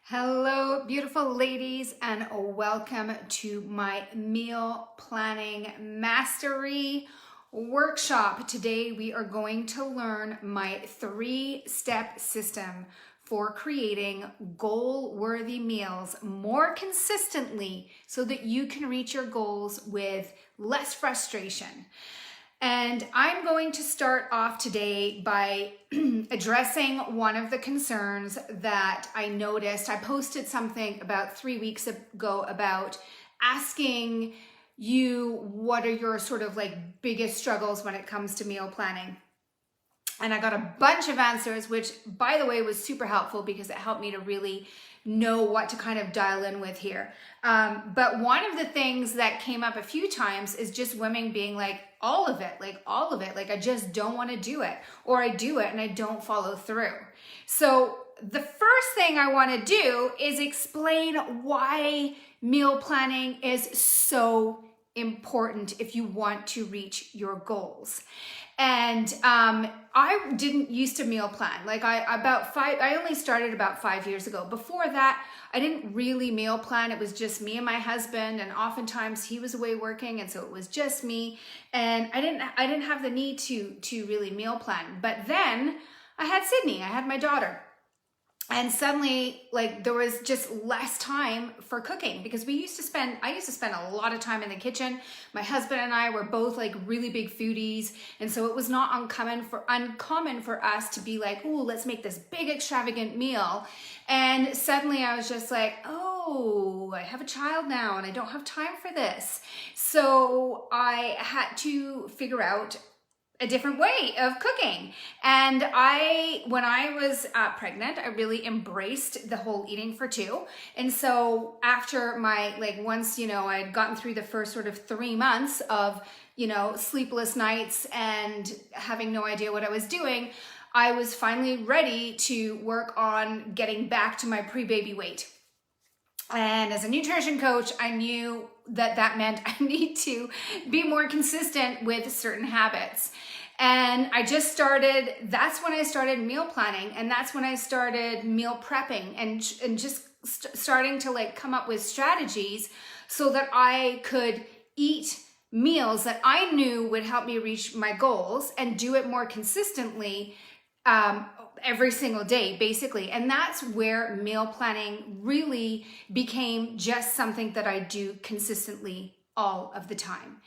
Hello, beautiful ladies, and welcome to my meal planning mastery workshop. Today, we are going to learn my 3-step system for creating goal-worthy meals more consistently so that you can reach your goals with less frustration. And I'm going to start off today by addressing one of the concerns that I noticed. I posted something about 3 weeks ago about asking you what are your sort of like biggest struggles when it comes to meal planning. And I got a bunch of answers, which by the way was super helpful because it helped me to really know what to kind of dial in with here. But one of the things that came up a few times is just women being like, all of it, like I just don't want to do it, or I do it and I don't follow through. So the first thing I want to do is explain why meal planning is so important if you want to reach your goals. And I didn't used to meal plan. Like I only started about 5 years ago. Before that, I didn't really meal plan. It was just me and my husband, and oftentimes he was away working, and so it was just me. And I didn't have the need to really meal plan. But then I had Sydney. I had my daughter. And suddenly, like, there was just less time for cooking because I used to spend a lot of time in the kitchen. My husband and I were both like really big foodies. And so it was not uncommon for us to be like, oh, let's make this big extravagant meal. And suddenly I was just like, oh, I have a child now and I don't have time for this. So I had to figure out a different way of cooking. And when I was pregnant, I really embraced the whole eating for two. And so after once, I'd gotten through the first sort of 3 months of, sleepless nights and having no idea what I was doing, I was finally ready to work on getting back to my pre-baby weight. And as a nutrition coach, I knew that meant I need to be more consistent with certain habits. And that's when I started meal planning, and that's when I started meal prepping and just starting to come up with strategies so that I could eat meals that I knew would help me reach my goals and do it more consistently every single day, basically. And that's where meal planning really became just something that I do consistently all of the time.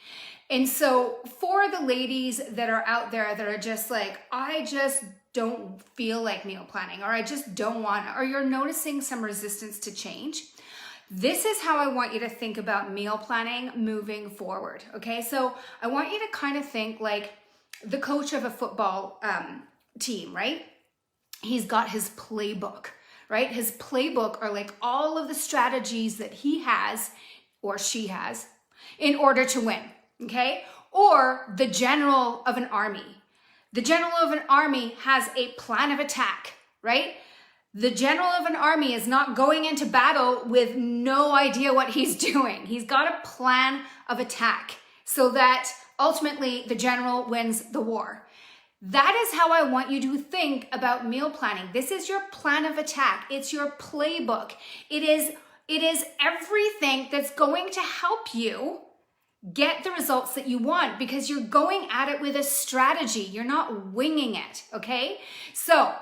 And so for the ladies that are out there that are just like, I just don't feel like meal planning, or I just don't want to, or you're noticing some resistance to change, this is how I want you to think about meal planning moving forward. Okay, so I want you to kind of think like the coach of a football team, right? He's got his playbook, right? His playbook are like all of the strategies that he has or she has in order to win, okay? Or the general of an army. The general of an army has a plan of attack, right? The general of an army is not going into battle with no idea what he's doing. He's got a plan of attack so that ultimately the general wins the war. That is how I want you to think about meal planning. This is your plan of attack. It's your playbook. It is everything that's going to help you get the results that you want because you're going at it with a strategy. You're not winging it, okay? So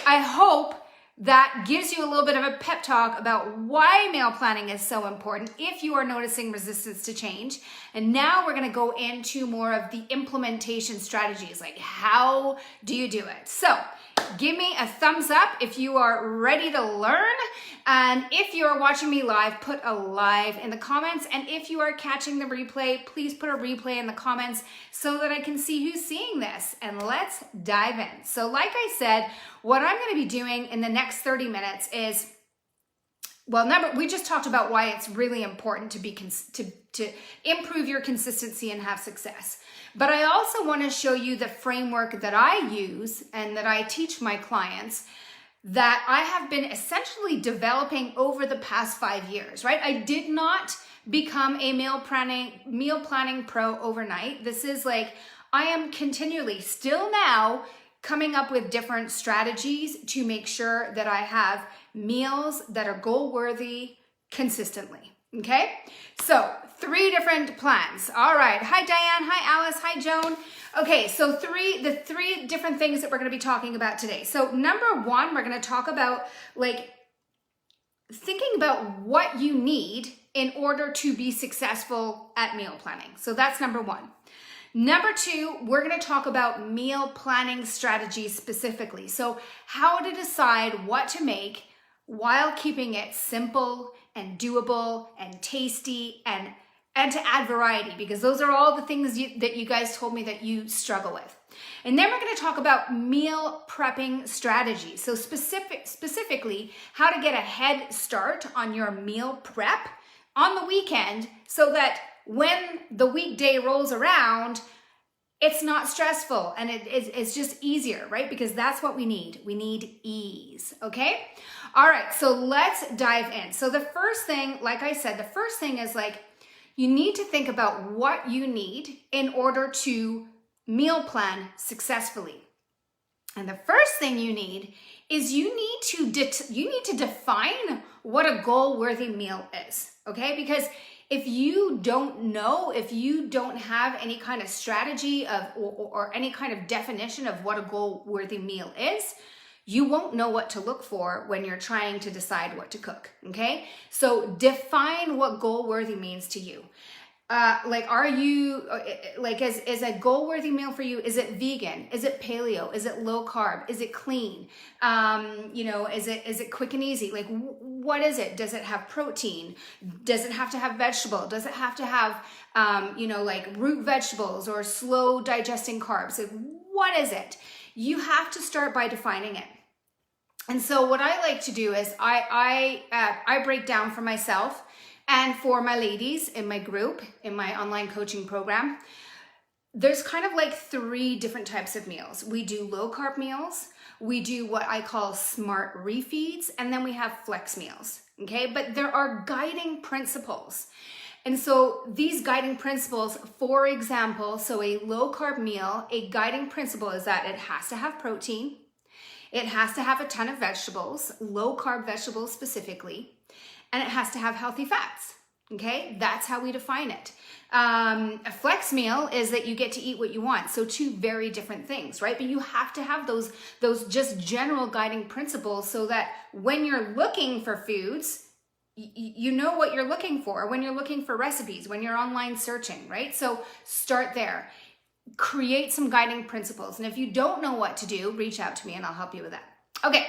I hope that gives you a little bit of a pep talk about why meal planning is so important if you are noticing resistance to change. And now we're going to go into more of the implementation strategies, like how do you do it? So give me a thumbs up if you are ready to learn. And if you are watching me live, put a live in the comments. And if you are catching the replay, please put a replay in the comments so that I can see who's seeing this. And let's dive in. So like I said, what I'm going to be doing in the next 30 minutes is, we just talked about why it's really important to improve your consistency and have success. But I also want to show you the framework that I use and that I teach my clients that I have been essentially developing over the past 5 years, right? I did not become a meal planning pro overnight. This is like, I am continually still now coming up with different strategies to make sure that I have meals that are goal worthy consistently. Okay, so 3 different plans. All right. Hi, Diane. Hi, Alice. Hi, Joan. Okay, so the three different things that we're going to be talking about today. So number 1, we're going to talk about like thinking about what you need in order to be successful at meal planning. So that's number 1. Number 2, we're going to talk about meal planning strategies specifically. So how to decide what to make while keeping it simple and doable and tasty and to add variety, because those are all the things that you guys told me that you struggle with. And then we're going to talk about meal prepping strategies. So specifically how to get a head start on your meal prep on the weekend so that when the weekday rolls around, it's not stressful and it's just easier, right? Because that's what we need. We need ease, okay? All right, so let's dive in. So the first thing, like I said, the first thing is like, you need to think about what you need in order to meal plan successfully. And the first thing you need is you need to define what a goal-worthy meal is, okay? Because if you don't know, if you don't have any kind of strategy or any kind of definition of what a goal-worthy meal is, you won't know what to look for when you're trying to decide what to cook, okay? So define what goal-worthy means to you. Are you, is a goal-worthy meal for you, is it vegan? Is it paleo? Is it low carb? Is it clean? Is it quick and easy? Like, what is it? Does it have protein? Does it have to have vegetable? Does it have to have, root vegetables or slow digesting carbs? Like, what is it? You have to start by defining it. And so what I like to do is I break down for myself and for my ladies in my group, in my online coaching program. There's kind of like 3 different types of meals. We do low carb meals, we do what I call smart refeeds, and then we have flex meals, okay? But there are guiding principles. And so these guiding principles, for example, so a low carb meal, a guiding principle is that it has to have protein, it has to have a ton of vegetables, low carb vegetables specifically, and it has to have healthy fats, okay? That's how we define it. A flex meal is that you get to eat what you want. So 2 very different things, right? But you have to have those just general guiding principles so that when you're looking for foods, you know what you're looking for when you're looking for recipes, when you're online searching, right? So start there. Create some guiding principles. And if you don't know what to do, reach out to me and I'll help you with that. Okay,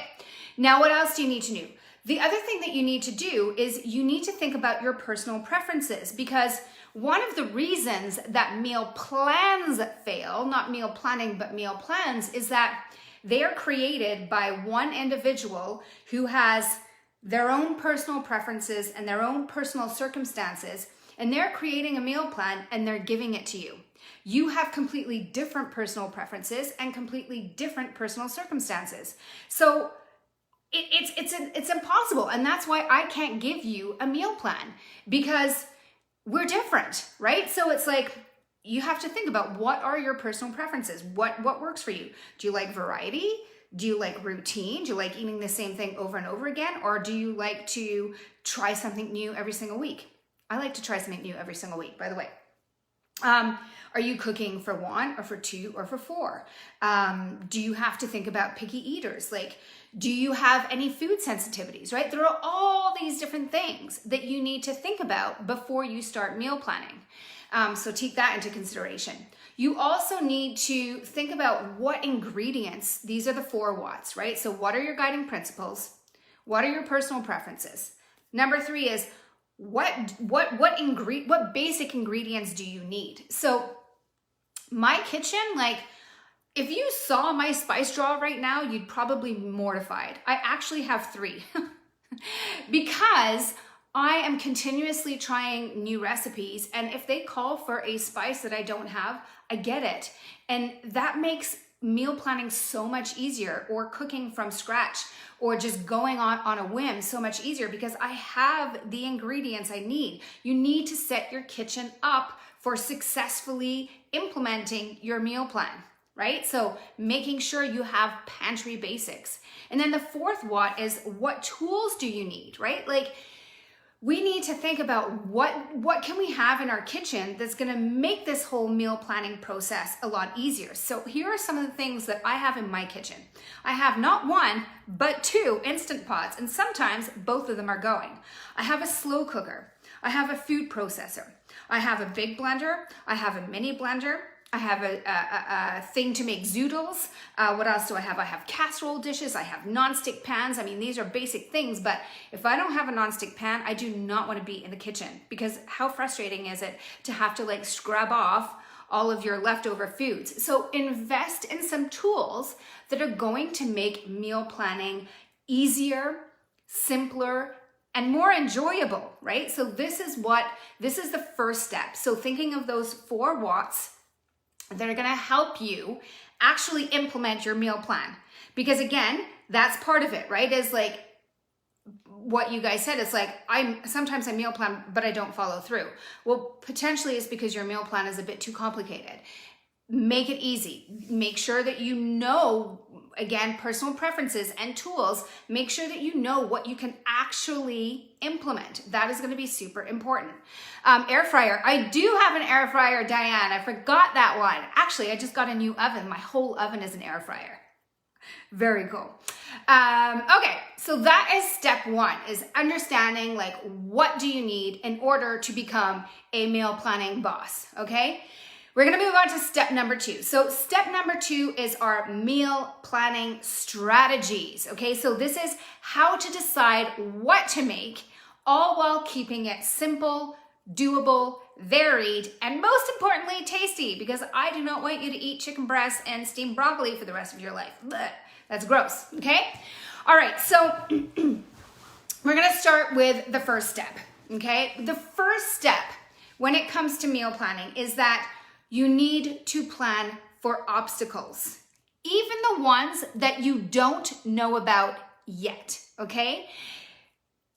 now what else do you need to do? The other thing that you need to do is you need to think about your personal preferences, because one of the reasons that meal plans fail, not meal planning, but meal plans, is that they are created by one individual who has their own personal preferences and their own personal circumstances, and they're creating a meal plan and they're giving it to you. You have completely different personal preferences and completely different personal circumstances. So it's impossible. And that's why I can't give you a meal plan, because we're different, right? So it's like, you have to think about what are your personal preferences? What works for you? Do you like variety? Do you like routine? Do you like eating the same thing over and over again? Or do you like to try something new every single week? I like to try something new every single week, by the way. Are you cooking for 1 or for 2 or for 4? Do you have to think about picky eaters? Like, do you have any food sensitivities, right? There are all these different things that you need to think about before you start meal planning. So take that into consideration. You also need to think about what ingredients, these are the 4 whats, right? So what are your guiding principles? What are your personal preferences? Number 3 is what basic ingredients do you need? So my kitchen, like, if you saw my spice drawer right now, you'd probably be mortified. I actually have 3 because I am continuously trying new recipes, and if they call for a spice that I don't have, I get it. And that makes meal planning so much easier, or cooking from scratch, or just going on a whim so much easier, because I have the ingredients I need. You need to set your kitchen up for successfully implementing your meal plan, right? So making sure you have pantry basics. And then the fourth what is, what tools do you need, right? Like, we need to think about what can we have in our kitchen that's going to make this whole meal planning process a lot easier. So here are some of the things that I have in my kitchen. I have not one, but two Instant Pots, and sometimes both of them are going. I have a slow cooker. I have a food processor. I have a big blender. I have a mini blender. I have a thing to make zoodles. What else do I have? I have casserole dishes. I have nonstick pans. I mean, these are basic things, but if I don't have a nonstick pan, I do not want to be in the kitchen, because how frustrating is it to have to like scrub off all of your leftover foods? So invest in some tools that are going to make meal planning easier, simpler, and more enjoyable, right? So this is the first step. So thinking of those 4 whats that are going to help you actually implement your meal plan. Because again, that's part of it, right? Is like what you guys said. It's like, sometimes I meal plan, but I don't follow through. Well, potentially it's because your meal plan is a bit too complicated. Make it easy. Make sure that you know, again, personal preferences and tools. Make sure that you know what you can actually implement. That is going to be super important. Air fryer. I do have an air fryer, Diane. I forgot that one. Actually, I just got a new oven. My whole oven is an air fryer. Very cool. Okay, so that is step 1, is understanding like what do you need in order to become a meal planning boss, okay? We're gonna move on to step number 2. So step number 2 is our meal planning strategies, okay? So this is how to decide what to make, all while keeping it simple, doable, varied, and most importantly, tasty, because I do not want you to eat chicken breasts and steamed broccoli for the rest of your life. Blech. That's gross, okay? All right, so we're gonna start with the first step, okay? The first step when it comes to meal planning is that you need to plan for obstacles, even the ones that you don't know about yet, okay?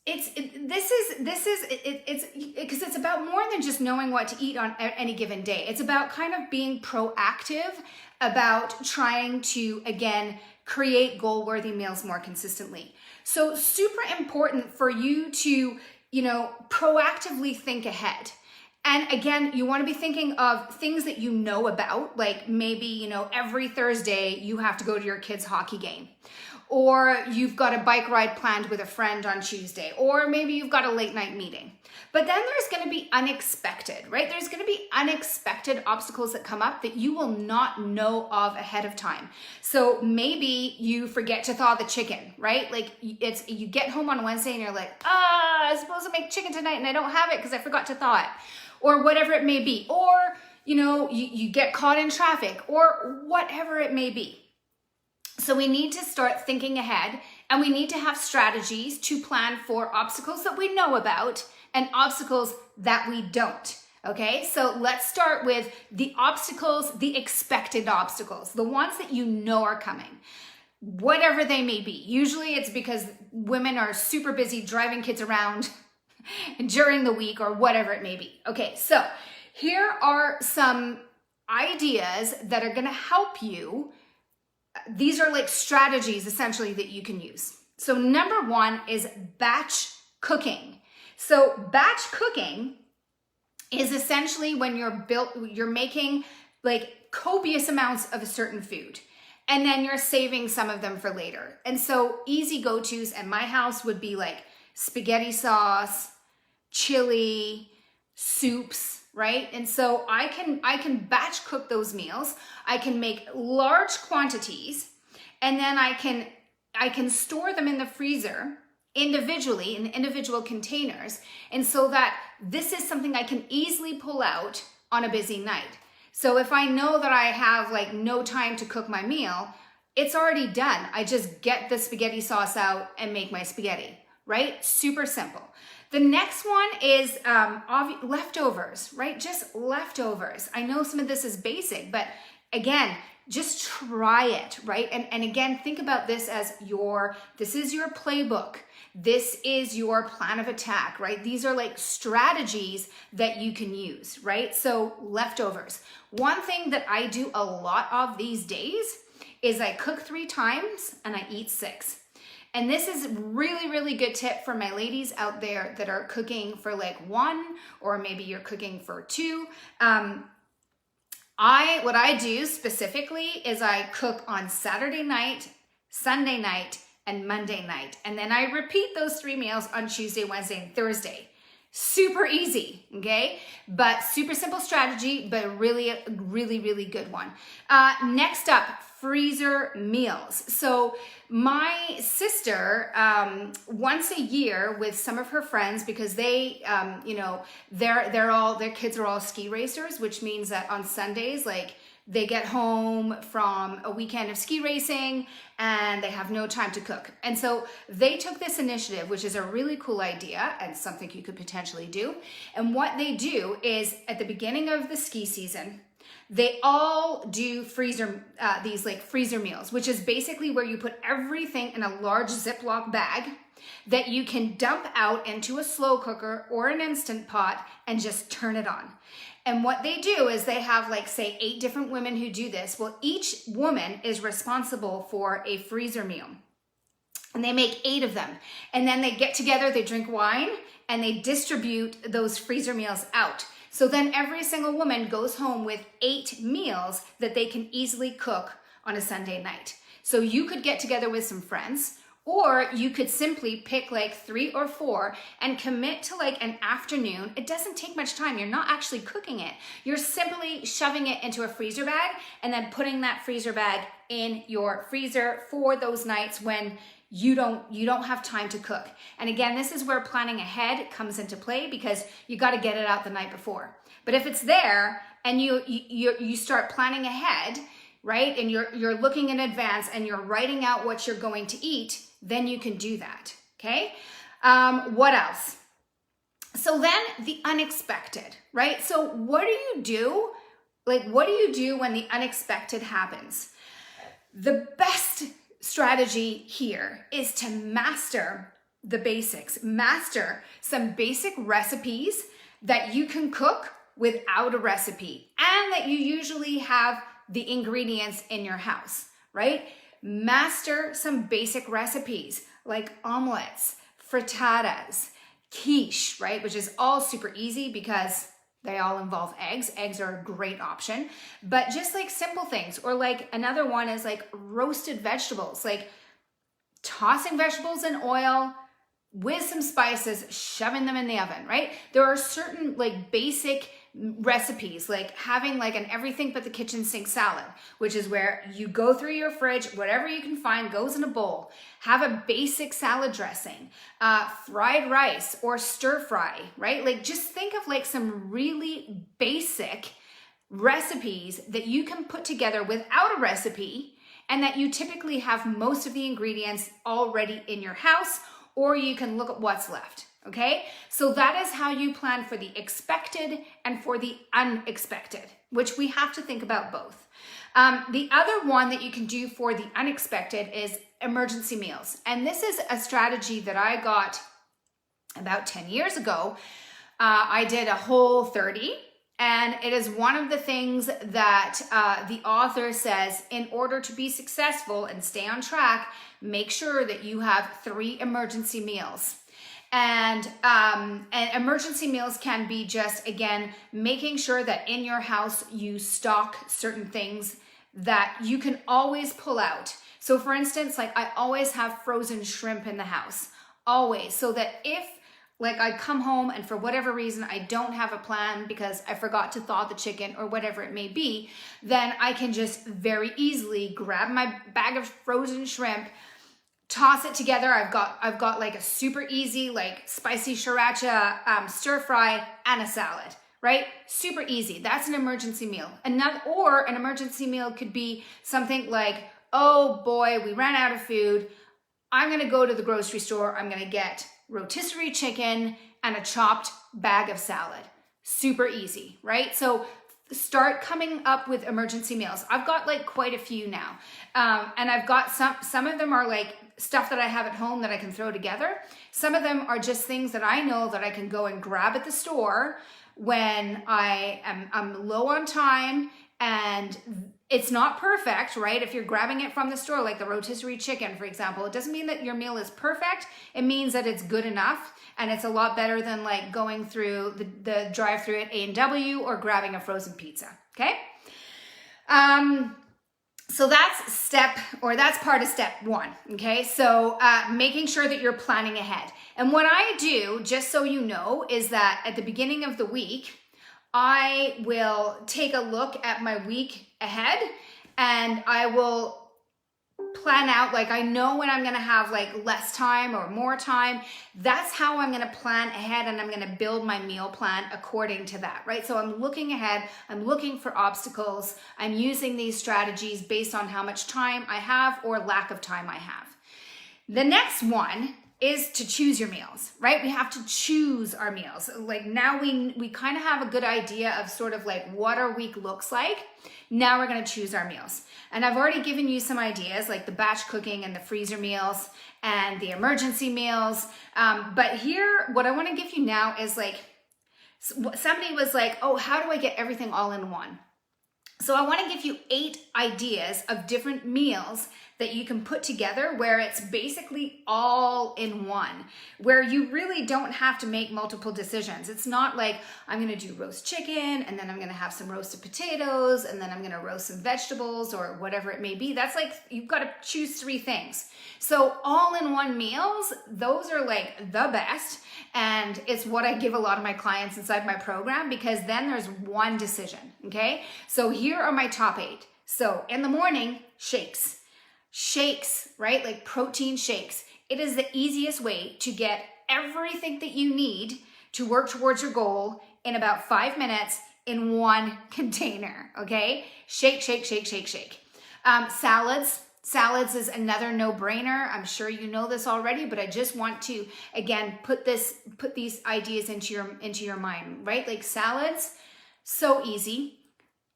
It's because it's about more than just knowing what to eat on any given day. It's about kind of being proactive about trying to, again, create goal-worthy meals more consistently. So super important for you to, proactively think ahead. And again, you want to be thinking of things that you know about, like maybe, every Thursday you have to go to your kid's hockey game, or you've got a bike ride planned with a friend on Tuesday, or maybe you've got a late night meeting. But then there's going to be unexpected, right? There's going to be unexpected obstacles that come up that you will not know of ahead of time. So maybe you forget to thaw the chicken, right? Like you get home on Wednesday and you're like, I was supposed to make chicken tonight and I don't have it because I forgot to thaw it, or whatever it may be. Or, you get caught in traffic, or whatever it may be. So we need to start thinking ahead, and we need to have strategies to plan for obstacles that we know about and obstacles that we don't. Okay, so let's start with the obstacles, the expected obstacles, the ones that you know are coming, whatever they may be. Usually it's because women are super busy driving kids around during the week or whatever it may be. Okay, so here are some ideas that are going to help you. These are like strategies essentially that you can use. So number 1 is batch cooking. So batch cooking is essentially when you're making like copious amounts of a certain food, and then you're saving some of them for later. And so easy go-tos at my house would be like spaghetti sauce, chili, soups, right? And so I can batch cook those meals. I can make large quantities, and then I can store them in the freezer individually in individual containers. And so that this is something I can easily pull out on a busy night. So if I know that I have like no time to cook my meal, it's already done. I just get the spaghetti sauce out and make my spaghetti, right? Super simple. The next one is leftovers, right? Just leftovers. I know some of this is basic, but again, just try it, right? And again, think about this as this is your playbook. This is your plan of attack, right? These are like strategies that you can use, right? So leftovers. One thing that I do a lot of these days is I cook 3 times and I eat 6. And this is really, really good tip for my ladies out there that are cooking for like 1, or maybe you're cooking for 2. What I do specifically is I cook on Saturday night, Sunday night, and Monday night. And then I repeat those 3 meals on Tuesday, Wednesday, and Thursday. Super easy, okay? But super simple strategy, but really, really, really good one. Next up, freezer meals. So my sister, once a year with some of her friends, because they, their kids are all ski racers, which means that on Sundays, like, they get home from a weekend of ski racing and they have no time to cook. And so they took this initiative, which is a really cool idea and something you could potentially do. And what they do is at the beginning of the ski season, they all do these like freezer meals, which is basically where you put everything in a large Ziploc bag that you can dump out into a slow cooker or an Instant Pot and just turn it on. And what they do is they have like, say, 8 different women who do this. Well, each woman is responsible for a freezer meal. And they make 8 of them. And then they get together, they drink wine, and they distribute those freezer meals out. So then every single woman goes home with 8 meals that they can easily cook on a Sunday night. So you could get together with some friends, or you could simply pick like 3 or 4 and commit to like an afternoon. It doesn't take much time. You're not actually cooking it. You're simply shoving it into a freezer bag and then putting that freezer bag in your freezer for those nights when you don't have time to cook. And again, this is where planning ahead comes into play, because you got to get it out the night before. But if it's there and you start planning ahead, right? And you're looking in advance and you're writing out what you're going to eat, then you can do that, okay? What else? So then the unexpected, right? So what do you do? Like, what do you do when the unexpected happens? The best strategy here is to master the basics, master some basic recipes that you can cook without a recipe and that you usually have the ingredients in your house, right? Master some basic recipes like omelets, frittatas, quiche, right? Which is all super easy because they all involve eggs. Eggs are a great option, but just like simple things. Or like another one is like roasted vegetables, like tossing vegetables in oil with some spices, shoving them in the oven, right? There are certain like basic recipes, like having like an everything but the kitchen sink salad, which is where you go through your fridge, whatever you can find goes in a bowl. Have a basic salad dressing, fried rice or stir fry, right? Like just think of like some really basic recipes that you can put together without a recipe and that you typically have most of the ingredients already in your house, or you can look at what's left. Okay, so that is how you plan for the expected and for the unexpected, which we have to think about both. The other one that you can do for the unexpected is emergency meals. And this is a strategy that I got about 10 years ago. I did a whole 30. And it is one of the things that the author says, in order to be successful and stay on track, make sure that you have 3 emergency meals. And emergency meals can be just, again, making sure that in your house you stock certain things that you can always pull out. So for instance, like I always have frozen shrimp in the house, always, so that if like I come home and for whatever reason I don't have a plan because I forgot to thaw the chicken or whatever it may be, then I can just very easily grab my bag of frozen shrimp, toss it together. I've got like a super easy like spicy sriracha stir fry and a salad, right? Super easy. That's an emergency meal. An emergency meal could be something like, oh boy, we ran out of food. I'm gonna go to the grocery store. I'm gonna get rotisserie chicken and a chopped bag of salad. Super easy, right? So start coming up with emergency meals. I've got like quite a few now. And I've got some of them are like stuff that I have at home that I can throw together. Some of them are just things that I know that I can go and grab at the store when I'm low on time and it's not perfect, right? If you're grabbing it from the store, like the rotisserie chicken, for example, it doesn't mean that your meal is perfect. It means that it's good enough, and it's a lot better than like going through the drive-through at A&W or grabbing a frozen pizza, okay? So that's part of step one, okay? So making sure that you're planning ahead. And what I do, just so you know, is that at the beginning of the week, I will take a look at my week ahead and I will plan out, like I know when I'm gonna have like less time or more time. That's how I'm gonna plan ahead, and I'm gonna build my meal plan according to that, right? So I'm looking ahead, I'm looking for obstacles, I'm using these strategies based on how much time I have or lack of time I have. The next one is to choose your meals, right? We have to choose our meals. Like now we kind of have a good idea of sort of like what our week looks like. Now we're gonna choose our meals. And I've already given you some ideas like the batch cooking and the freezer meals and the emergency meals. But here, what I wanna give you now is like, somebody was like, oh, how do I get everything all in one? So I wanna give you 8 ideas of different meals that you can put together where it's basically all in one, where you really don't have to make multiple decisions. It's not like I'm gonna do roast chicken and then I'm gonna have some roasted potatoes and then I'm gonna roast some vegetables or whatever it may be. That's like, you've gotta choose 3 things. So all-in-one meals, those are like the best. And it's what I give a lot of my clients inside my program, because then there's one decision, okay? So here are my top 8. So in the morning, shakes. Shakes, right? Like protein shakes. It is the easiest way to get everything that you need to work towards your goal in about 5 minutes in one container, okay? Shake, shake, shake, shake, shake. Salads is another no-brainer. I'm sure you know this already, but I just want to, again, put these ideas into your mind, right? Like salads, so easy.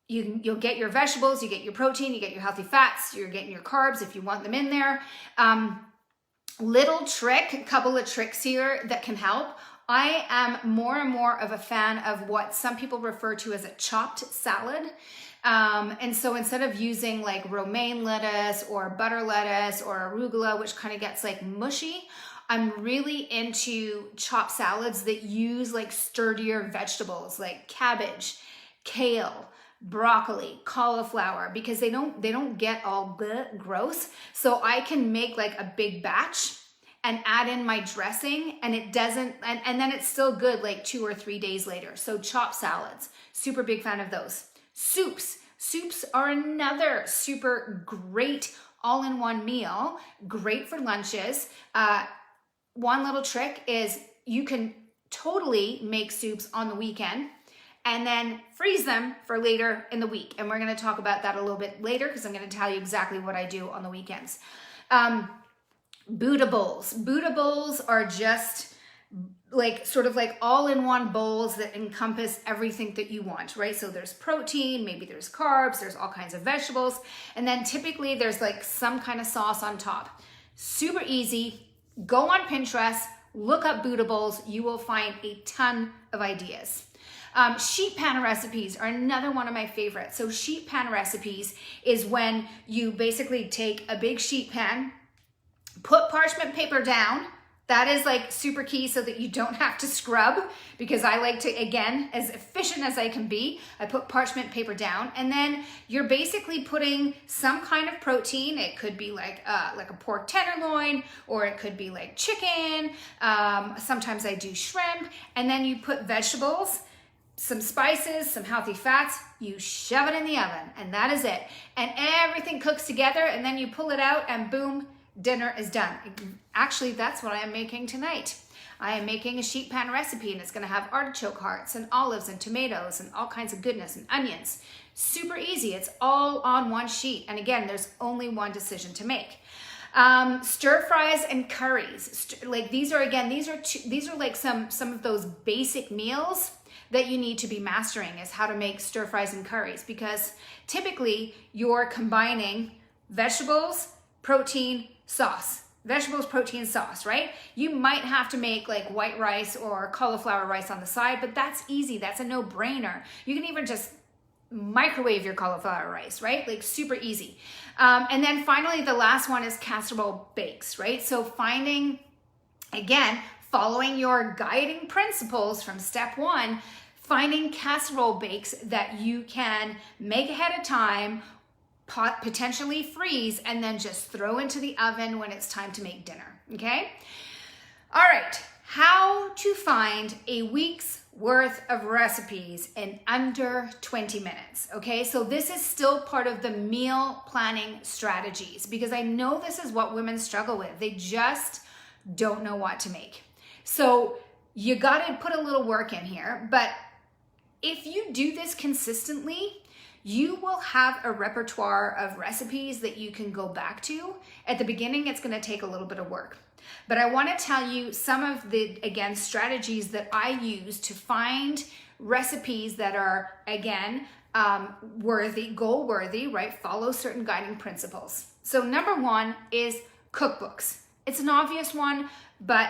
You'll get your vegetables, you get your protein, you get your healthy fats, you're getting your carbs if you want them in there. A couple of tricks here that can help. I am more and more of a fan of what some people refer to as a chopped salad. And so instead of using like romaine lettuce or butter lettuce or arugula, which kind of gets like mushy, I'm really into chopped salads that use like sturdier vegetables like cabbage, kale, broccoli, cauliflower, because they don't get all gross. So I can make like a big batch and add in my dressing, and it doesn't, and then it's still good like 2 or 3 days later. So chopped salads, super big fan of those. Soups are another super great all-in-one meal, great for lunches. One little trick is you can totally make soups on the weekend and then freeze them for later in the week. And we're gonna talk about that a little bit later, because I'm gonna tell you exactly what I do on the weekends. Buddha bowls. Buddha bowls are just like sort of like all-in-one bowls that encompass everything that you want, right? So there's protein, maybe there's carbs, there's all kinds of vegetables, and then typically there's like some kind of sauce on top. Super easy. Go on Pinterest, look up Buddha bowls. You will find a ton of ideas. Sheet pan recipes are another one of my favorites. So sheet pan recipes is when you basically take a big sheet pan, put parchment paper down. That is like super key so that you don't have to scrub, because I like to, again, as efficient as I can be, I put parchment paper down, and then you're basically putting some kind of protein. It could be like a pork tenderloin, or it could be like chicken. Sometimes I do shrimp, and then you put vegetables, some spices, some healthy fats, you shove it in the oven, and that is it. And everything cooks together, and then you pull it out, and boom, dinner is done. Actually, that's what I am making tonight. I am making a sheet pan recipe, and it's gonna have artichoke hearts and olives and tomatoes and all kinds of goodness and onions. Super easy, it's all on one sheet. And again, there's only one decision to make. Stir fries and curries. Like these are like some of those basic meals that you need to be mastering, is how to make stir fries and curries, because typically you're combining vegetables, protein, sauce. vegetables, protein, sauce, right? You might have to make like white rice or cauliflower rice on the side, but that's easy. That's a no-brainer. You can even just microwave your cauliflower rice, right? Like super easy. And then finally, the last one is casserole bakes, right? So finding, again, following your guiding principles from step one, finding casserole bakes that you can make ahead of time, potentially freeze, and then just throw into the oven when it's time to make dinner, okay? All right, how to find a week's worth of recipes in under 20 minutes, okay? So this is still part of the meal planning strategies because I know this is what women struggle with. They just don't know what to make. So you gotta put a little work in here, but if you do this consistently, you will have a repertoire of recipes that you can go back to. At the beginning, it's gonna take a little bit of work. But I wanna tell you some of the, again, strategies that I use to find recipes that are, again, goal worthy, right? Follow certain guiding principles. So number one is cookbooks. It's an obvious one, but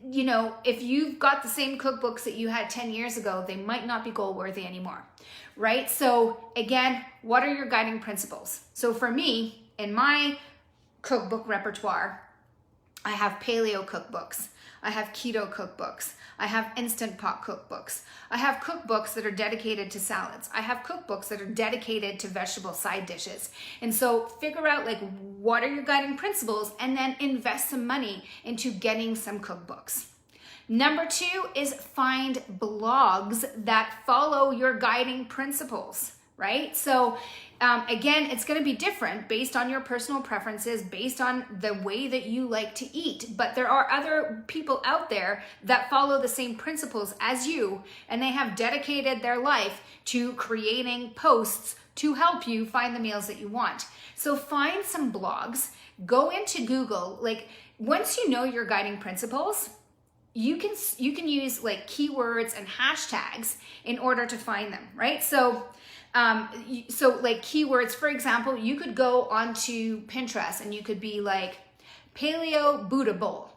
you know, if you've got the same cookbooks that you had 10 years ago, they might not be goal worthy anymore, right? So again, what are your guiding principles? So for me, in my cookbook repertoire, I have paleo cookbooks. I have keto cookbooks. I have Instant Pot cookbooks. I have cookbooks that are dedicated to salads. I have cookbooks that are dedicated to vegetable side dishes. And so figure out like what are your guiding principles and then invest some money into getting some cookbooks. Number two is find blogs that follow your guiding principles, right? So again, it's going to be different based on your personal preferences, based on the way that you like to eat. But there are other people out there that follow the same principles as you, and they have dedicated their life to creating posts to help you find the meals that you want. So find some blogs, go into Google. Like once you know your guiding principles, you can use like keywords and hashtags in order to find them, right? So like keywords, for example, you could go onto Pinterest and you could be like paleo Buddha bowl,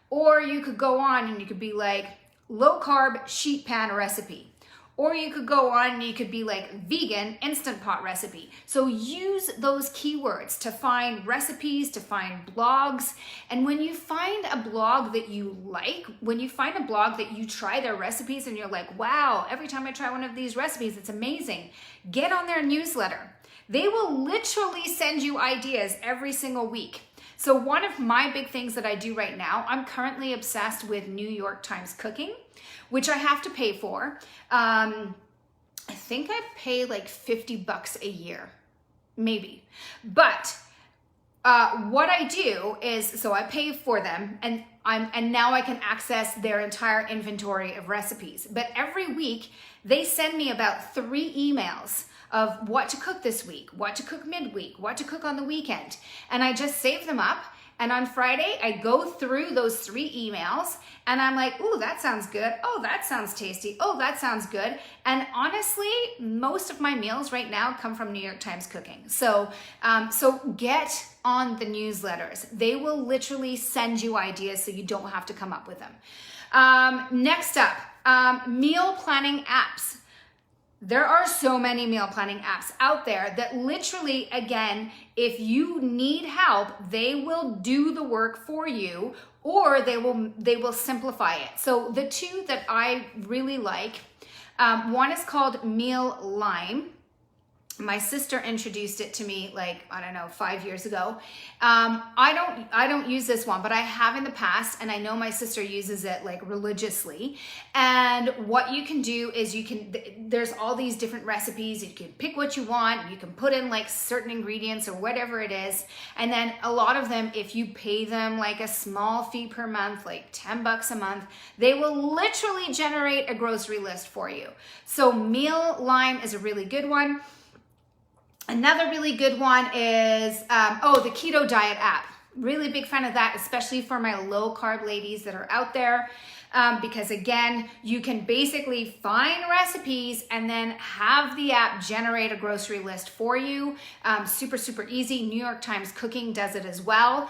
or you could go on and you could be like low carb sheet pan recipe, or you could go on and you could be like vegan Instant Pot recipe. So use those keywords to find recipes, to find blogs. And when you find a blog that you like, when you find a blog that you try their recipes and you're like, wow, every time I try one of these recipes, it's amazing, get on their newsletter. They will literally send you ideas every single week. So one of my big things that I do right now, I'm currently obsessed with New York Times cooking, which I have to pay for. I think I pay like $50 a year, maybe. But what I do is, so I pay for them and now I can access their entire inventory of recipes. But every week they send me about 3 emails of what to cook this week, what to cook midweek, what to cook on the weekend. And I just save them up. And on Friday, I go through those 3 emails and I'm like, ooh, that sounds good. Oh, that sounds tasty. Oh, that sounds good. And honestly, most of my meals right now come from New York Times Cooking. So get on the newsletters. They will literally send you ideas so you don't have to come up with them. Next up, meal planning apps. There are so many meal planning apps out there that literally, again, if you need help, they will do the work for you or they will simplify it. So the 2 that I really like, one is called Meal Lime. My sister introduced it to me like, I don't know, 5 years ago. I don't use this one, but I have in the past, and I know my sister uses it like religiously. And what you can do is there's all these different recipes. You can pick what you want. You can put in like certain ingredients or whatever it is. And then a lot of them, if you pay them like a small fee per month, like $10 a month, they will literally generate a grocery list for you. So Meal Lime is a really good one. Another really good one is, the Keto Diet app. Really big fan of that, especially for my low carb ladies that are out there. Because again, you can basically find recipes and then have the app generate a grocery list for you. Super, super easy. New York Times Cooking does it as well.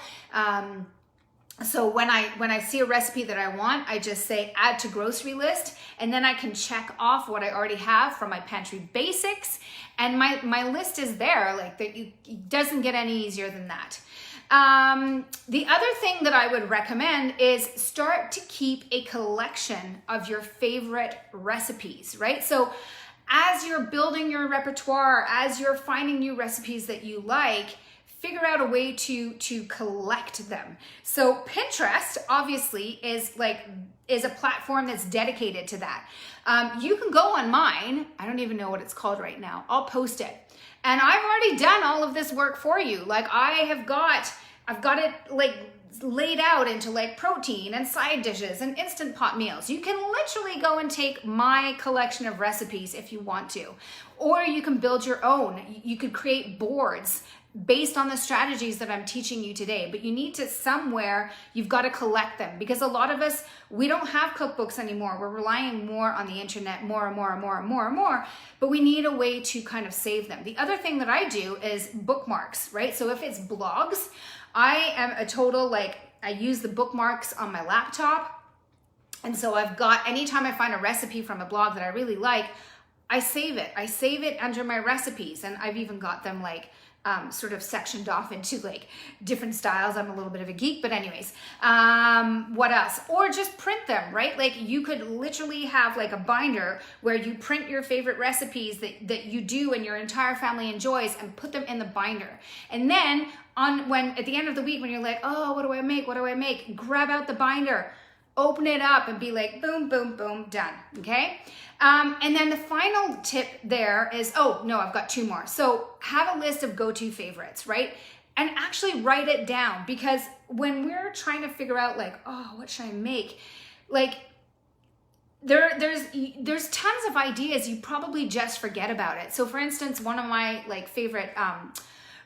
So when I see a recipe that I want, I just say add to grocery list, and then I can check off what I already have from my pantry basics, and my list is there. Like that, it doesn't get any easier than that. The other thing that I would recommend is start to keep a collection of your favorite recipes, right? So as you're building your repertoire, as you're finding new recipes that you like, figure out a way to collect them. So Pinterest obviously is a platform that's dedicated to that. You can go on mine. I don't even know what it's called right now. I'll post it. And I've already done all of this work for you. Like I've got it like laid out into like protein and side dishes and instant pot meals. You can literally go and take my collection of recipes if you want to, or you can build your own. You could create boards based on the strategies that I'm teaching you today, but you need to somewhere, you've got to collect them, because a lot of us, we don't have cookbooks anymore. We're relying more on the internet, more and more and more and more and more, but we need a way to kind of save them. The other thing that I do is bookmarks, right? So if it's blogs, I am a total, like, I use the bookmarks on my laptop. And so I've got, anytime I find a recipe from a blog that I really like, I save it. I save it under my recipes. And I've even got them like, sort of sectioned off into like different styles. I'm a little bit of a geek, but anyways, what else? Or just print them, right? Like you could literally have like a binder where you print your favorite recipes that you do and your entire family enjoys, and put them in the binder. And then at the end of the week, when you're like, oh, what do I make? What do I make? Grab out the binder, open it up, and be like, boom, boom, boom, done. Okay. And then the final tip there is, oh no, I've got two more. So have a list of go-to favorites, right? And actually write it down, because when we're trying to figure out like, oh, what should I make? Like there's tons of ideas. You probably just forget about it. So for instance, one of my like favorite,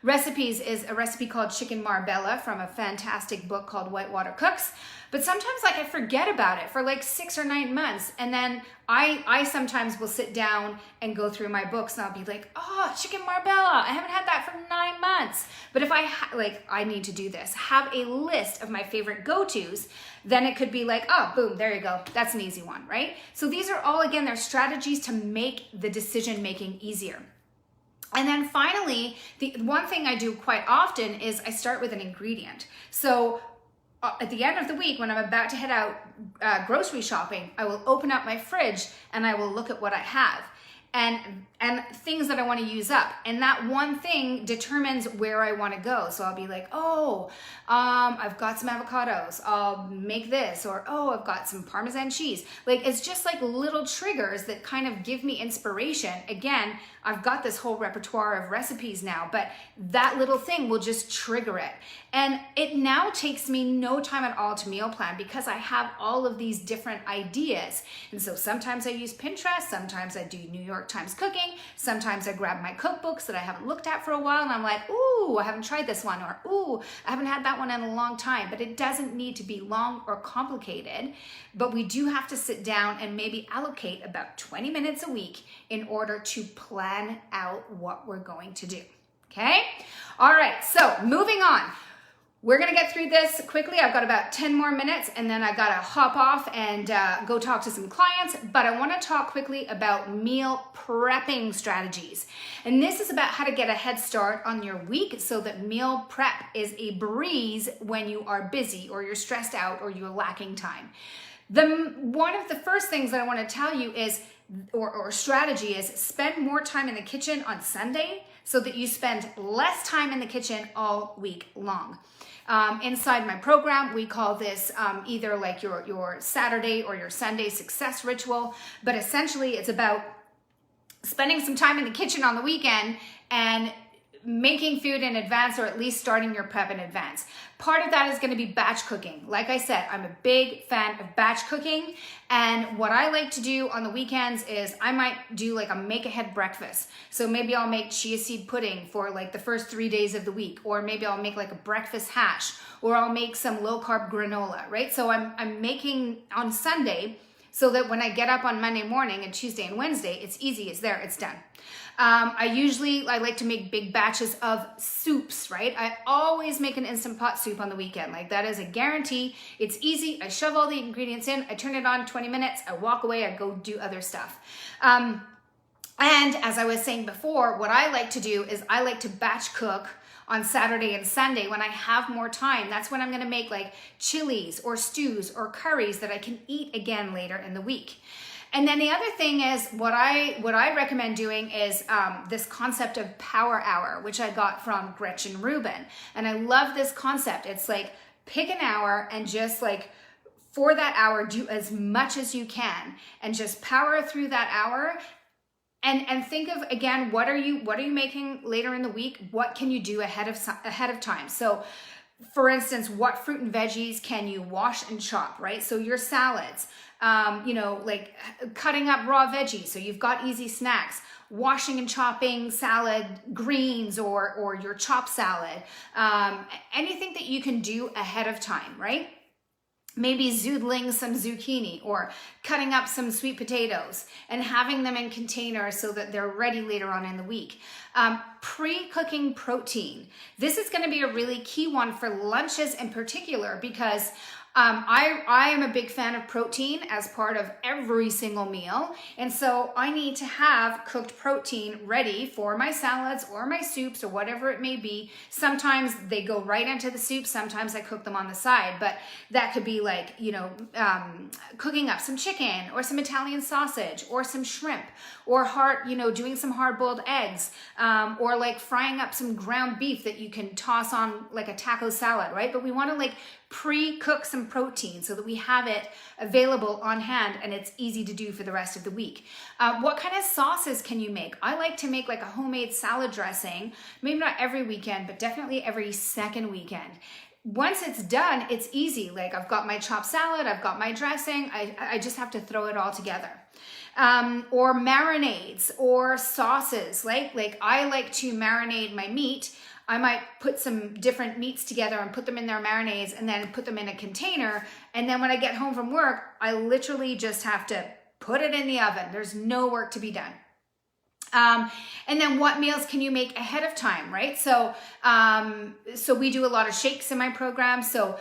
recipes is a recipe called chicken marbella from a fantastic book called Whitewater Cooks. But sometimes like I forget about it for like 6 or 9 months. And then I sometimes will sit down and go through my books, and I'll be like, oh, chicken marbella, I haven't had that for 9 months. But if I need to do this, have a list of my favorite go-tos, then it could be like, oh, boom, there you go. That's an easy one, right? So these are all, again, they're strategies to make the decision-making easier. And then finally, the one thing I do quite often is I start with an ingredient. So at the end of the week, when I'm about to head out grocery shopping, I will open up my fridge and I will look at what I have and things that I want to use up. And that one thing determines where I want to go. So I'll be like, oh, I've got some avocados, I'll make this. Or, oh, I've got some Parmesan cheese. Like, it's just like little triggers that kind of give me inspiration. Again, I've got this whole repertoire of recipes now, but that little thing will just trigger it. And it now takes me no time at all to meal plan, because I have all of these different ideas. And so sometimes I use Pinterest, sometimes I do New York Times cooking, sometimes I grab my cookbooks that I haven't looked at for a while and I'm like, ooh, I haven't tried this one, or ooh, I haven't had that one in a long time. But it doesn't need to be long or complicated, but we do have to sit down and maybe allocate about 20 minutes a week in order to plan out what we're going to do. Okay? All right, so moving on. We're gonna get through this quickly. I've got about 10 more minutes, and then I gotta hop off and go talk to some clients. But I wanna talk quickly about meal prepping strategies. And this is about how to get a head start on your week so that meal prep is a breeze when you are busy or you're stressed out or you're lacking time. One of the first things that I wanna tell you is, or strategy is, spend more time in the kitchen on Sunday so that you spend less time in the kitchen all week long. Inside my program, we call this either like your Saturday or your Sunday success ritual, but essentially it's about spending some time in the kitchen on the weekend and making food in advance, or at least starting your prep in advance. Part of that is going to be batch cooking. Like I said, I'm a big fan of batch cooking. And what I like to do on the weekends is I might do like a make ahead breakfast. So maybe I'll make chia seed pudding for like the first 3 days of the week, or maybe I'll make like a breakfast hash, or I'll make some low carb granola, right? So I'm making on Sunday, so that when I get up on Monday morning and Tuesday and Wednesday, it's easy, it's there, it's done. I like to make big batches of soups, right? I always make an Instant Pot soup on the weekend. Like that is a guarantee. It's easy. I shove all the ingredients in, I turn it on 20 minutes, I walk away, I go do other stuff. And as I was saying before, what I like to do is I like to batch cook on Saturday and Sunday when I have more time. That's when I'm gonna make like chilies or stews or curries that I can eat again later in the week. And then the other thing is what I recommend doing is this concept of power hour, which I got from Gretchen Rubin. And I love this concept. It's like pick an hour and just like for that hour, do as much as you can and just power through that hour. And think of, again, what are you making later in the week? What can you do ahead of time? So for instance, what fruit and veggies can you wash and chop, right? So your salads, like cutting up raw veggies. So you've got easy snacks, washing and chopping salad greens or your chopped salad, anything that you can do ahead of time, right? Maybe zoodling some zucchini or cutting up some sweet potatoes and having them in containers so that they're ready later on in the week. Pre-cooking protein. This is going to be a really key one for lunches in particular because I am a big fan of protein as part of every single meal. And so I need to have cooked protein ready for my salads or my soups or whatever it may be. Sometimes they go right into the soup. Sometimes I cook them on the side, but that could be like, cooking up some chicken or some Italian sausage or some shrimp or doing some hard-boiled eggs, or like frying up some ground beef that you can toss on like a taco salad, right? But we want to like pre-cook some protein so that we have it available on hand and it's easy to do for the rest of the week. What kind of sauces can you make? I like to make like a homemade salad dressing, maybe not every weekend, but definitely every second weekend. Once it's done, it's easy. Like I've got my chopped salad, I've got my dressing, I just have to throw it all together. Or marinades or sauces. Like I like to marinate my meat. I might put some different meats together and put them in their marinades and then put them in a container. And then when I get home from work, I literally just have to put it in the oven. There's no work to be done. And then what meals can you make ahead of time, right? So we do a lot of shakes in my program. So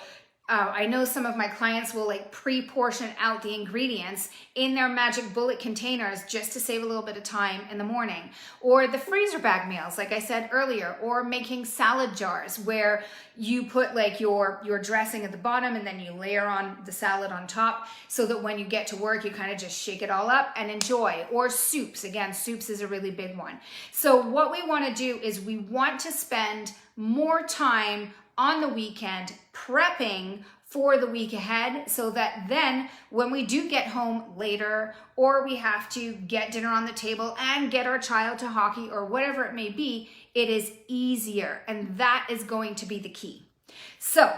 I know some of my clients will like pre-portion out the ingredients in their magic bullet containers just to save a little bit of time in the morning. Or the freezer bag meals, like I said earlier, or making salad jars where you put like your dressing at the bottom and then you layer on the salad on top so that when you get to work, you kind of just shake it all up and enjoy. Or soups, again, soups is a really big one. So what we want to do is we want to spend more time on the weekend prepping for the week ahead so that then when we do get home later or we have to get dinner on the table and get our child to hockey or whatever it may be, it is easier, and that is going to be the key. So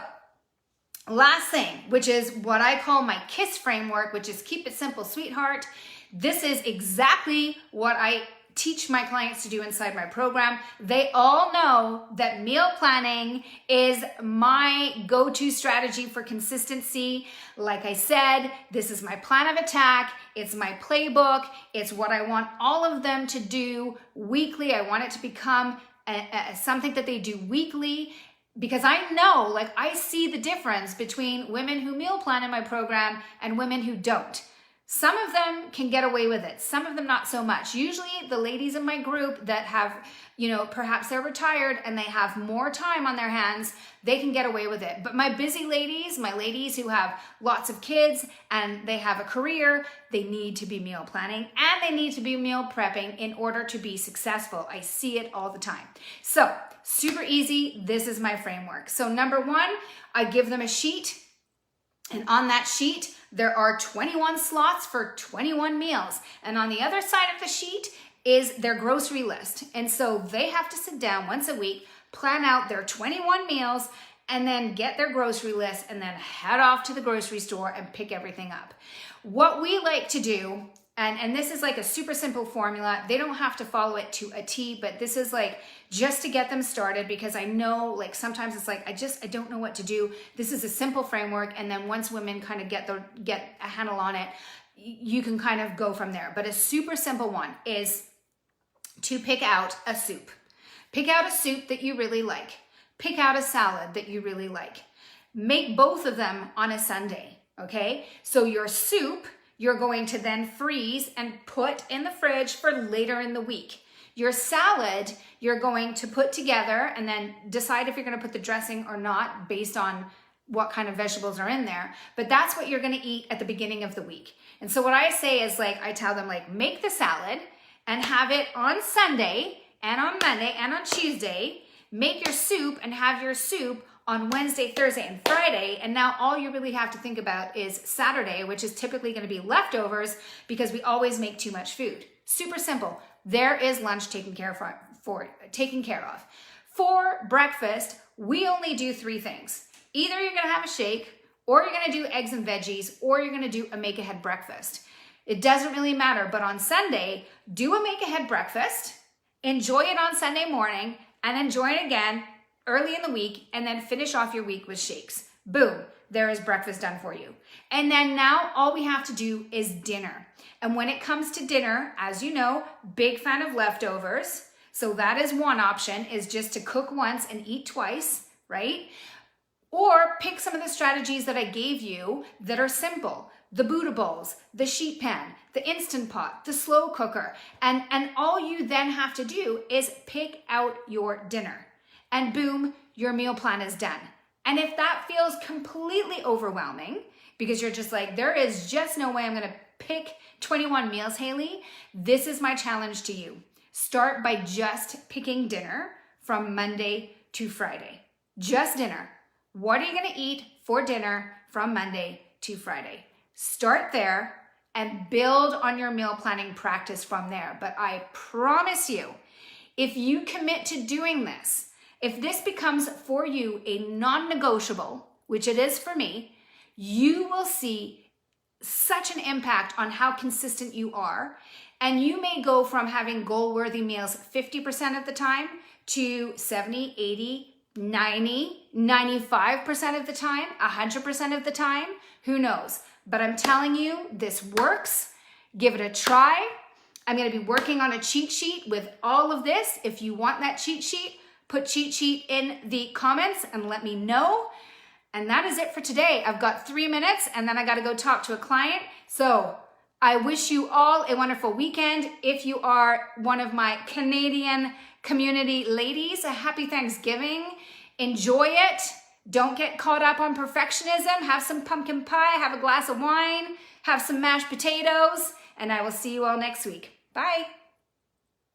last thing, which is what I call my KISS framework, which is keep it simple, sweetheart. This is exactly what I teach my clients to do inside my program. They all know that meal planning is my go-to strategy for consistency. Like I said, this is my plan of attack. It's my playbook. It's what I want all of them to do weekly. I want it to become something that they do weekly, because I know, like I see the difference between women who meal plan in my program and women who don't. Some of them can get away with it. Some of them not so much. Usually the ladies in my group that have, perhaps they're retired and they have more time on their hands, they can get away with it. But my busy ladies, my ladies who have lots of kids and they have a career, they need to be meal planning and they need to be meal prepping in order to be successful. I see it all the time. So super easy. This is my framework. So number one, I give them a sheet, and on that sheet, there are 21 slots for 21 meals. And on the other side of the sheet is their grocery list. And so they have to sit down once a week, plan out their 21 meals, and then get their grocery list and then head off to the grocery store and pick everything up. What we like to do, and this is like a super simple formula. They don't have to follow it to a T, but this is like just to get them started, because I know like sometimes it's like, I don't know what to do. This is a simple framework. And then once women kind of get a handle on it, you can kind of go from there. But a super simple one is to pick out a soup. Pick out a soup that you really like. Pick out a salad that you really like. Make both of them on a Sunday, okay? So your soup, you're going to then freeze and put in the fridge for later in the week. Your salad, you're going to put together and then decide if you're going to put the dressing or not based on what kind of vegetables are in there. But that's what you're going to eat at the beginning of the week. And so what I say is like, I tell them like, make the salad and have it on Sunday and on Monday and on Tuesday. Make your soup and have your soup on Wednesday, Thursday, and Friday. And now all you really have to think about is Saturday, which is typically going to be leftovers because we always make too much food. Super simple. There is lunch taken care of. For breakfast, we only do 3 things. Either you're going to have a shake, or you're going to do eggs and veggies, or you're going to do a make-ahead breakfast. It doesn't really matter, but on Sunday, do a make-ahead breakfast, enjoy it on Sunday morning, and enjoy it again early in the week, and then finish off your week with shakes. Boom, there is breakfast done for you. And then now all we have to do is dinner. And when it comes to dinner, as you know, big fan of leftovers. So that is one option, is just to cook once and eat twice, right? Or pick some of the strategies that I gave you that are simple. The Buddha bowls, the sheet pan, the Instant Pot, the slow cooker. And all you then have to do is pick out your dinner. And boom, your meal plan is done. And if that feels completely overwhelming, because you're just like, there is just no way I'm gonna pick 21 meals, Haley, this is my challenge to you. Start by just picking dinner from Monday to Friday. Just dinner. What are you gonna eat for dinner from Monday to Friday? Start there and build on your meal planning practice from there. But I promise you, if you commit to doing this, if this becomes for you a non-negotiable, which it is for me, you will see such an impact on how consistent you are. And you may go from having goal-worthy meals 50% of the time to 70, 80, 90, 95% of the time, 100% of the time, who knows? But I'm telling you, this works. Give it a try. I'm gonna be working on a cheat sheet with all of this. If you want that cheat sheet, put cheat sheet in the comments and let me know. And that is it for today. I've got 3 minutes and then I gotta go talk to a client. So I wish you all a wonderful weekend. If you are one of my Canadian community ladies, a happy Thanksgiving. Enjoy it. Don't get caught up on perfectionism. Have some pumpkin pie, have a glass of wine, have some mashed potatoes, and I will see you all next week. Bye.